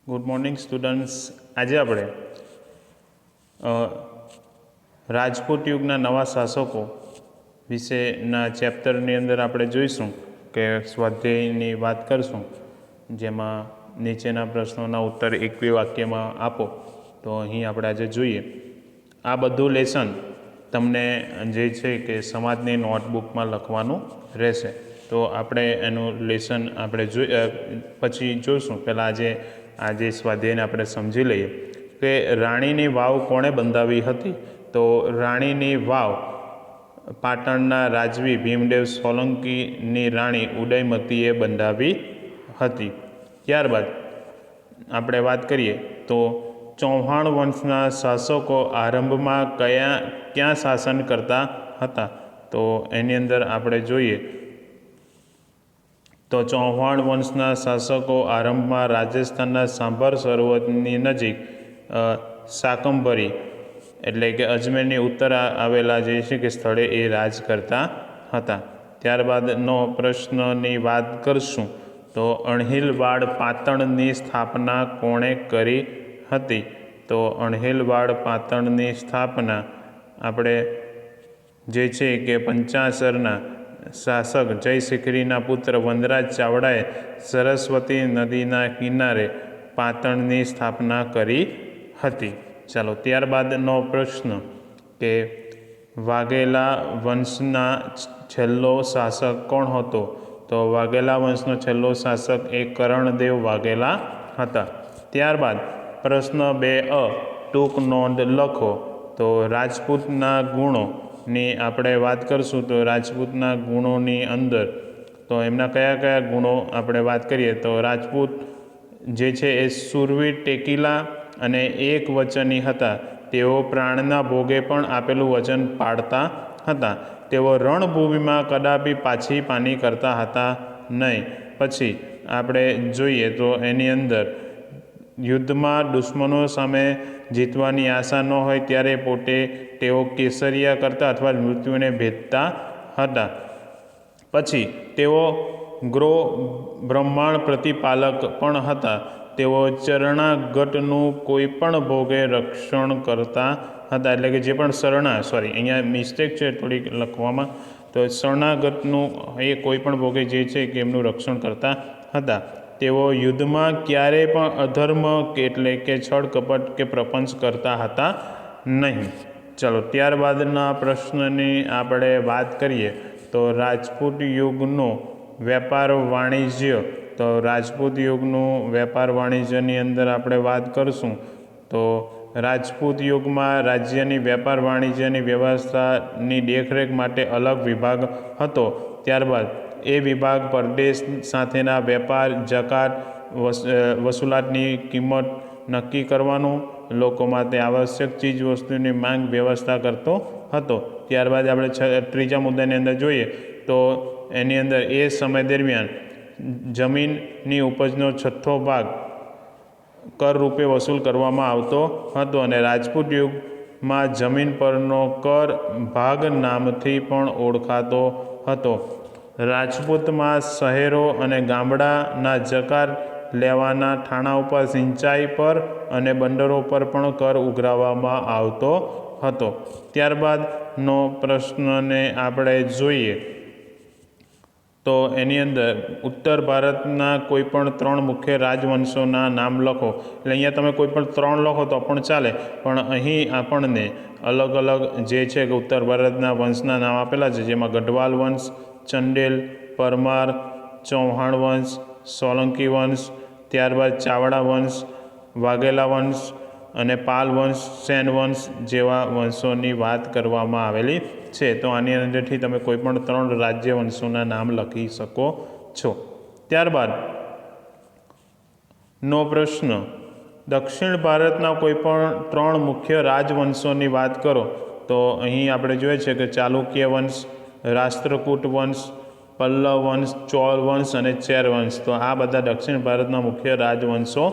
Good morning students. આજે આપણે રાજપૂત યુગના નવા શાસકો વિશેના ચેપ્ટરની અંદર આપણે જોઈશું કે સ્વાધ્યાયની વાત કરશું, જેમાં નીચેના પ્રશ્નોના ઉત્તર એક બે વાક્યમાં આપો. તો અહીં આપણે આજે જોઈએ. આ બધું લેસન તમને જે છે કે સમાજની નોટબુકમાં લખવાનું રહેશે. તો આપણે એનું લેસન આપણે પછી જોઈશું. પહેલાં આજે સ્વાધ્યાયને આપણે સમજી લઈએ કે રાણીની વાવ કોણે બંધાવી હતી. તો રાણીની વાવ પાટણના રાજવી ભીમદેવ સોલંકીની રાણી ઉદયમતીએ બંધાવી હતી. ત્યારબાદ આપણે વાત કરીએ તો ચૌહાણ વંશના શાસકો આરંભમાં ક્યાં શાસન કરતા હતા. તો એની અંદર આપણે જોઈએ તો ચૌહાણ વંશના શાસકો આરંભમાં રાજસ્થાનના સાંભર સરોવરની નજીક શાકંભરી એટલે કે અજમેરની ઉત્તર આવેલા જે છે કે સ્થળે એ રાજ કરતા હતા. ત્યારબાદનો પ્રશ્નની વાત કરશું તો અણહિલવાડ પાટણની સ્થાપના કોણે કરી હતી. તો અણહિલવાડ પાટણની સ્થાપના આપણે જે છે કે પંચાસરના શાસક જયશિખરીના પુત્ર વનરાજ ચાવડાએ સરસ્વતી નદીના કિનારે પાટણની સ્થાપના કરી હતી. ચાલો, ત્યારબાદનો પ્રશ્ન કે વાઘેલા વંશના છેલ્લો શાસક કોણ હતો. તો વાઘેલા વંશનો છેલ્લો શાસક એ કરણદેવ વાઘેલા હતા. ત્યારબાદ પ્રશ્ન 2 ટૂંક નોંધ લખો. તો રાજપૂતના ગુણોની આપણે વાત કરશું. તો રાજપૂતના ગુણોની અંદર તો એમના કયા કયા ગુણો આપણે વાત કરીએ તો રાજપૂત જે છે એ શૂરવીર, ટેકીલા અને એક વચની હતા. તેઓ પ્રાણના ભોગે પણ આપેલું વચન પાળતા હતા. તેઓ રણભૂમિમાં કદાપી પાછી પાની કરતા હતા નહીં. પછી આપણે જોઈએ તો એની અંદર યુદ્ધમાં દુશ્મનો સામે જીતવાની આશા ન હોય ત્યારે પોતે તેઓ કેસરિયા કરતા અથવા મૃત્યુને ભેટતા હતા. પછી તેઓ ગૃહ બ્રહ્માંડ પ્રતિપાલક પણ હતા. તેઓ શરણાગતનું કોઈ પણ ભોગે રક્ષણ કરતા હતા. એટલે કે જે પણ અહીંયા મિસ્ટેક છે થોડીક લખવામાં. તો શરણાગતનું એ કોઈ પણ ભોગે જે છે કે એમનું રક્ષણ કરતા હતા. તેઓ યુદ્ધમાં ક્યારેય પણ અધર્મ એટલે કે છળ કપટ કે પ્રપંચ કરતા હતા નહીં. ચલો, ત્યારબાદના પ્રશ્નની આપણે વાત કરીએ તો રાજપૂત યુગનું વેપાર વાણિજ્ય. તો રાજપૂત યુગનું વેપાર વાણિજ્યની અંદર આપણે વાત કરશું તો રાજપૂત યુગમાં રાજ્યની વેપાર વાણિજ્યની વ્યવસ્થાની દેખરેખ માટે અલગ વિભાગ હતો. ત્યારબાદ એ વિભાગ પરદેશ સાથેના વેપાર, જકાત વસૂલાતની કિંમત નક્કી કરવાનું, લોકો માટે આવશ્યક ચીજ વસ્તુની માંગ વ્યવસ્થા કરતો હતો. ત્યારબાદ આપણે ત્રીજા મુદ્દાની અંદર જોઈએ તો એની અંદર એ સમય દરમિયાન જમીનની ઉપજનો 6થો ભાગ કર રૂપે વસૂલ કરવામાં આવતો હતો અને રાજપૂત યુગમાં જમીન પરનો કર ભાગ નામથી પણ ઓળખાતો હતો. રાજપૂતમાં શહેરો અને ગામડાના જકાત લેવાના ઠાણા ઉપર સિંચાઈ પર અને બંદરો પર પણ કર ઉઘરાવવામાં આવતો હતો. ત્યારબાદનો પ્રશ્નને આપણે જોઈએ તો એની અંદર ઉત્તર ભારતના કોઈપણ 3 મુખ્ય રાજવંશોના નામ લખો. એટલે અહીંયા તમે કોઈપણ 3 લખો તો પણ ચાલે, પણ અહીં આપણને અલગ અલગ જે છે કે ઉત્તર ભારતના વંશના નામ આપેલા છે, જેમાં ગઢવાલ વંશ, ચંદેલ, પરમાર, ચૌહાણ વંશ, સોલંકી વંશ, ત્યારબાદ ચાવડા વંશ, વાઘેલા વંશ અને પાલ વંશ, સેન વંશ જેવા વંશોની વાત કરવામાં આવેલી છે. તો આની અંદરથી તમે કોઈપણ 3 રાજ્ય વંશોના નામ લખી શકો છો. ત્યારબાદ નો પ્રશ્ન દક્ષિણ ભારતના કોઈપણ 3 મુખ્ય રાજવંશોની વાત કરો. તો અહીં આપણે જોઈએ છે કે ચાલુક્ય વંશ, રાષ્ટ્રકૂટ વંશ, પલ્લવ વંશ, ચોલ વંશ અને ચેર વંશ. તો આ બધા દક્ષિણ ભારતના મુખ્ય રાજવંશો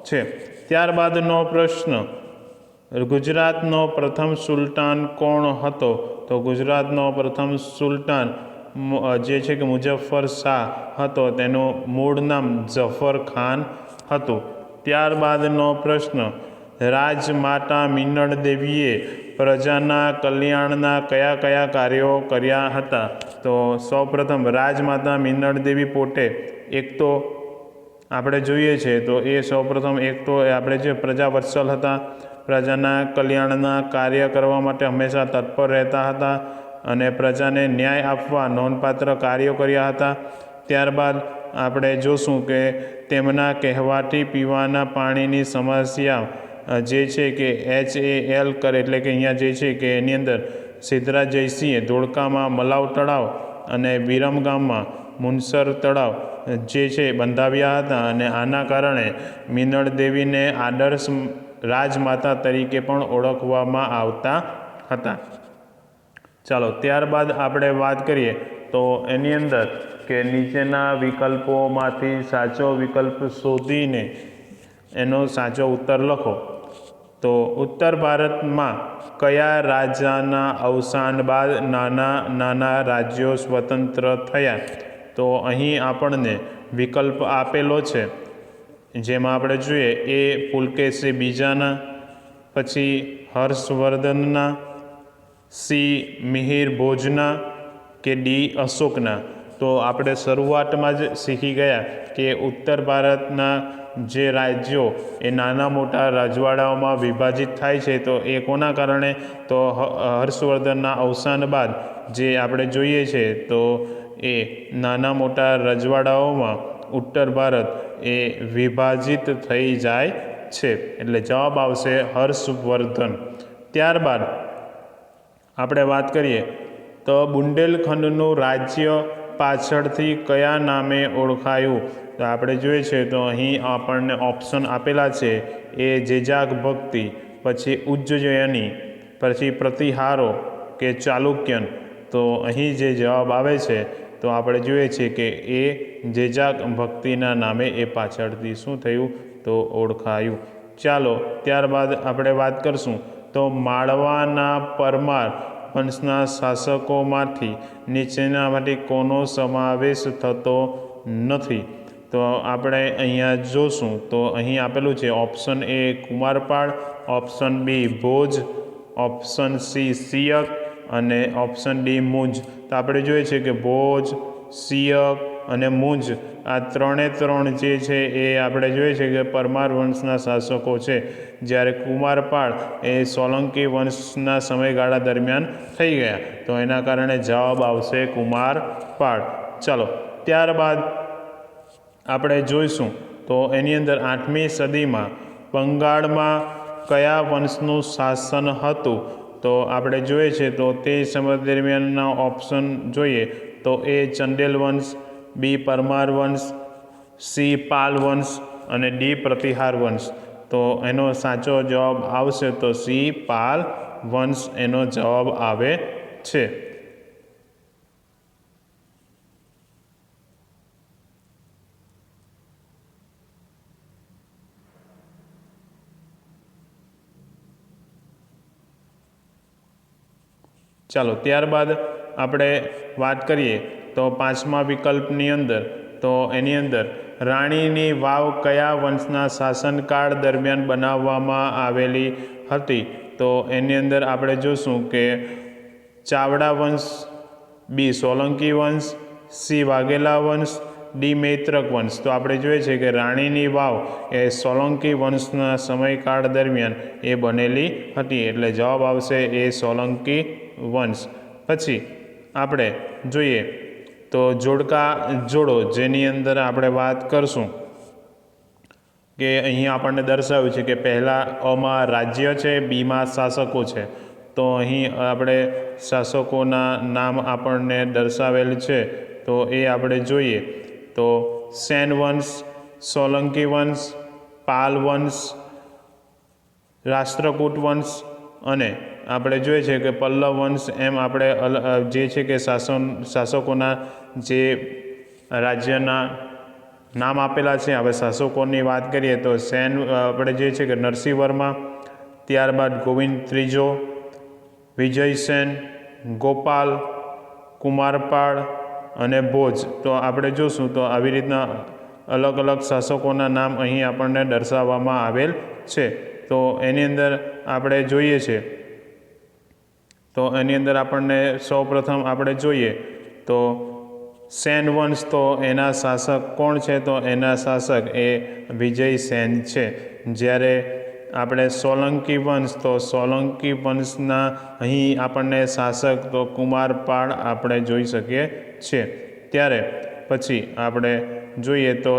છે. ત્યારબાદનો પ્રશ્ન ગુજરાતનો પ્રથમ સુલતાન કોણ હતો. તો ગુજરાતનો પ્રથમ સુલતાન જે છે કે મુઝફ્ફર શાહ હતો. તેનું મૂળ નામ ઝફર ખાન હતું. ત્યારબાદનો પ્રશ્ન, રાજમાતા મિનળ દેવીએ પ્રજાના કલ્યાણના કયા કયા કાર્યો કર્યા હતા? તો સૌપ્રથમ રાજમાતા મિનળ દેવી પોતે એક તો આપણે જોઈએ છે તો એ સૌપ્રથમ એક તો આપણે જે પ્રજાવત્સલ હતા, પ્રજાના કલ્યાણના કાર્ય કરવા માટે હંમેશા તત્પર રહેતા હતા અને પ્રજાને ન્યાય આપવા નોંધપાત્ર કાર્યો કર્યા હતા. ત્યારબાદ આપણે જોશું કે તેમના કહેવાથી પીવાના પાણીની સમસ્યા જે છે કે HAL કરે, એટલે કે અહીંયા જે છે કે એની અંદર સિદ્ધરાજ જયસિંહે ધોળકામાં મલાવ તળાવ અને વિરમગામમાં મુનસર તળાવ જે છે બંધાવ્યા હતા અને આના કારણે મિનળ દેવીને આદર્શ રાજમાતા તરીકે પણ ઓળખવામાં આવતા હતા. ચાલો ત્યારબાદ આપણે વાત કરીએ તો એની અંદર કે નીચેના વિકલ્પોમાંથી સાચો વિકલ્પ શોધીને એનો સાચો ઉત્તર લખો. તો ઉત્તર ભારતમાં કયા રાજાના અવસાન બાદ નાના નાના રાજ્યો સ્વતંત્ર થયા? તો અહીં આપણને વિકલ્પ આપેલો છે, જેમાં આપણે જોઈએ એ પુલકેશી બીજાના, પછી હર્ષવર્ધનના, સી મિહિર ભોજના કે ડી અશોકના. તો આપણે શરૂઆતમાં જ શીખી ગયા કે ઉત્તર ભારતના જે રાજ્યો એ નાના મોટા રજવાડાઓમાં વિભાજિત થાય છે. તો એ કોના કારણે? તો હર્ષવર્ધનના અવસાન બાદ જે આપણે જોઈએ છે તો એ નાના મોટા રજવાડાઓમાં ઉત્તર ભારત એ વિભાજિત થઈ જાય છે. એટલે જવાબ આવશે હર્ષવર્ધન. ત્યારબાદ આપણે વાત કરીએ તો બુંદેલખંડનું રાજ્ય પાછળથી કયા નામે ઓળખાયું? તો આપણે જોઈએ છે તો અહીં આપણને ઓપ્શન આપેલા છે એ જેજાક ભક્તિ, પછી ઉજ્જયની, પછી પ્રતિહારો કે ચાલુક્યન. તો અહીં જે જવાબ આવે છે તો આપણે જોઈએ છીએ કે એ જેજાક ભક્તિના નામે એ પાછળથી શું થયું? તો ઓળખાયું. ચાલો ત્યારબાદ આપણે વાત કરશું તો માળવાના પરમાર વંશના શાસકોમાંથી નીચેનામાંથી કોનો સમાવેશ થતો નથી? તો આપણે અહીંયા જોશું તો અહીં આપેલું છે option A Kumarpal, option B Bhoj, option C Siyak અને ઓપ્શન ડી મુંજ. તો આપણે જોઈએ છે કે ભોજ, સિયક અને મુંજ આ ત્રણ જે છે એ આપણે જોઈએ છે કે પરમાર વંશના શાસકો છે, જ્યારે કુમારપાળ એ સોલંકી વંશના સમયગાળા દરમિયાન થઈ ગયા. તો એના કારણે જવાબ આવશે કુમારપાળ. ચાલો ત્યારબાદ આપણે જોઈશું તો એની અંદર 8મી સદીમાં બંગાળમાં કયા વંશનું શાસન હતું? તો આપણે જોઈએ છે તો તે સમય દરમિયાનના ઓપ્શન જોઈએ તો એ ચંદેલ વંશ, બી પરમાર વંશ, સી પાલ વંશ અને ડી પ્રતિહાર વંશ. તો એનો સાચો જવાબ આવશે તો સી પાલ વંશ એનો જવાબ આવે છે. ચાલો ત્યારબાદ આપણે વાત કરીએ તો 5મા વિકલ્પની અંદર તો એની અંદર રાણીની વાવ કયા વંશના શાસનકાળ દરમિયાન બનાવવામાં આવેલી હતી? તો એની અંદર આપણે જોશું કે ચાવડા વંશ, બી સોલંકી વંશ, સી વાઘેલા વંશ, ડી મૈત્રક વંશ. તો આપણે જોઈએ છે કે રાણીની વાવ એ સોલંકી વંશના સમયકાળ દરમિયાન એ બનેલી હતી. એટલે જવાબ આવશે એ સોલંકી વંશ. પછી આપણે જોઈએ તો જોડકા જોડો, જેની અંદર આપણે વાત કરશું કે અહીં આપણને દર્શાવ્યું છે કે પહેલાં અમાં રાજ્ય છે, બીમાં શાસકો છે. તો અહીં આપણે શાસકોના નામ આપણને દર્શાવેલ છે તો એ આપણે જોઈએ તો સેન વંશ, સોલંકી વંશ, પાલ વંશ, રાષ્ટ્રકૂટ વંશ અને આપણે જોઈએ છે કે પલ્લવ વંશ. એમ આપણે જે છે કે શાસકોના જે રાજ્યના નામ આપેલા છે. હવે શાસકોની વાત કરીએ તો સેન આપણે જે છે કે નરસિંહ વર્મા, ત્યારબાદ ગોવિંદ ત્રીજો, વિજયસેન, ગોપાલ, કુમારપાળ અને ભોજ. તો આપણે જોશું તો આવી રીતના અલગ અલગ શાસકોના નામ અહીં આપણને દર્શાવવામાં આવેલ છે. તો એની અંદર આપણે જોઈએ છે તો એની અંદર આપણને સૌપ્રથમ આપણે જોઈએ તો સેન વંશ, તો એના શાસક કોણ છે? તો એના શાસક એ વિજય સેન છે. જ્યારે આપણે સોલંકી વંશ, તો સોલંકી વંશના અહીં આપણને શાસક તો કુમારપાળ આપણે જોઈ શકીએ છીએ. ત્યારે પછી આપણે જોઈએ તો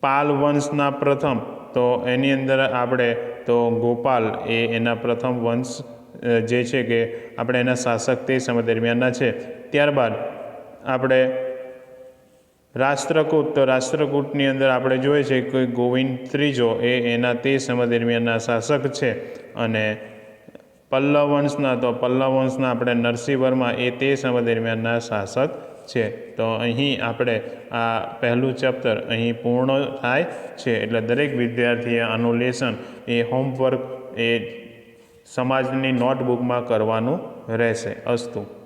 પાલ વંશના પ્રથમ, તો એની અંદર આપણે તો ગોપાલ એ એના પ્રથમ વંશ જે છે કે આપણે એના શાસક તે સમય દરમિયાનના છે. ત્યારબાદ આપણે રાષ્ટ્રકૂટ, તો રાષ્ટ્રકૂટની અંદર આપણે જોઈએ છે કે ગોવિંદ ત્રીજો એ એના તે સમય દરમિયાનના શાસક છે. અને પલ્લવ વંશના, તો પલ્લવ વંશના આપણે નરસિંહ વર્મા એ તે સમય દરમિયાનના શાસક છે. તો અહીં આપણે આ પહેલું ચેપ્ટર અહીં પૂર્ણ થાય છે. એટલે દરેક વિદ્યાર્થીએ આનું લેસન એ હોમવર્ક એ સમાજની નોટબુકમાં કરવાનું રહેશે. અસ્તુ.